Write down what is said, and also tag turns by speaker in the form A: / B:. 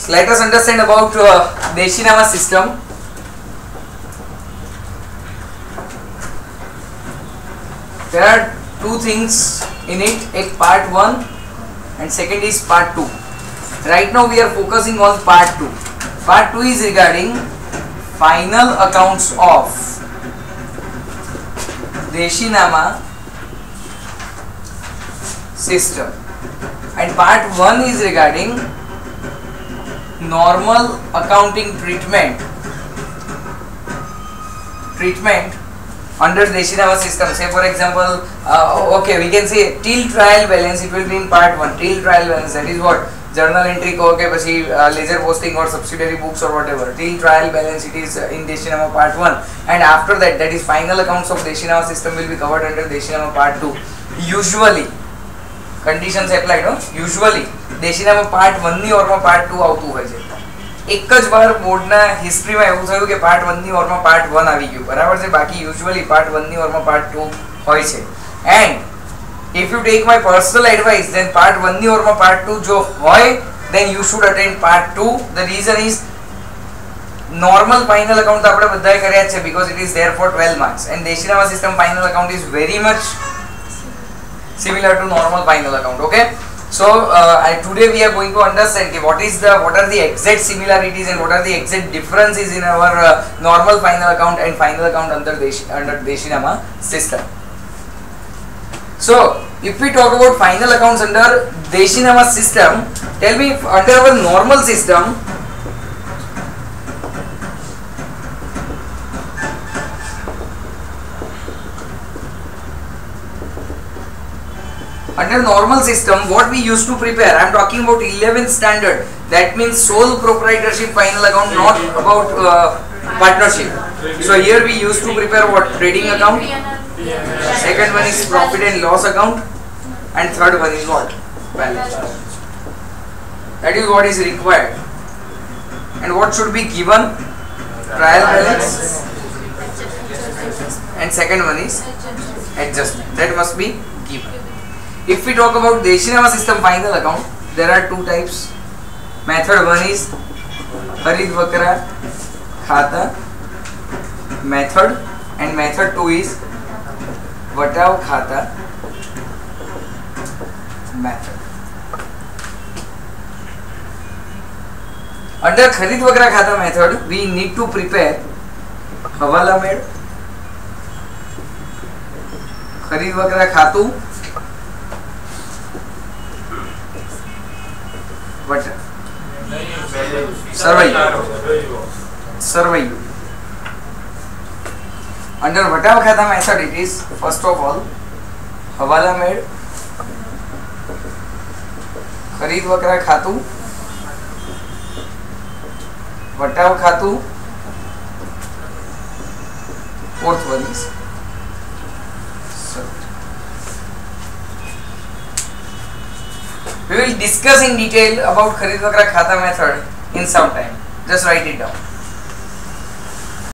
A: let us understand about Deshinama system. There are two things in it, एक part 1 and second is part 2. Right now we are focusing on part 2. Part 2 is regarding final accounts of Deshinama system, and part 1 is regarding normal accounting treatment under Deshinama system. Say for example, okay, we can say till trial balance, it will be in part 1. Till trial balance, that is what journal entry ko ke pachi ledger posting or subsidiary books or whatever. Till trial balance, it is in Deshinama part 1, and after that, that is final accounts of Deshinama system will be covered under Deshinama part 2. Usually conditions apply, no? Usually Deshinama part 1 ની ઓર માં part 2 આવતું હોય છે. એક જ વાર બોર્ડના હિસ્ટ્રીમાં એવું થયું કે part 1 ની ઓર માં part 1 આવી ગયું, બરાબર છે? બાકી usually part 1 ની ઓર માં part 2 હોય છે. And if you take my personal advice, then part 1 ની ઓર માં part 2 જો હોય, then you should attend part 2. The reason is normal final account આપણે બધાએ કર્યા છે, because it is there for 12 marks, and Deshinama system final account is very much similar to normal final account. Okay, so today we are going to understand what are the exact similarities and what are the exact differences in our normal final account and final account under Deshinama system. So if we talk about final accounts under Deshinama system, tell me, under our normal system, under normal system, what we used to prepare, I am talking about 11th standard, that means sole proprietorship final account, not about partnership. So here we used to prepare what? Trading account, second one is profit and loss account, and third one is what? Balance. That is what is required. And what should be given? Trial balance, and second one is adjustment. That must be given. If we talk about Deshinama system final account, there are two types. Method 1 is Kharid Vakra Khata method, and method 2 is Vatav Khata method. Under Kharid Vakra Khata method, we need to prepare Hawala Med, Kharid Vakra Khatu, survey. Under Vatav Khata method, it is first of all Hawala Med, Kharid Vakra Khatu, Vatav Khatu, fourth one is survey. We will discuss in detail about Kharid Vakra Khata method in some time. Just write it down.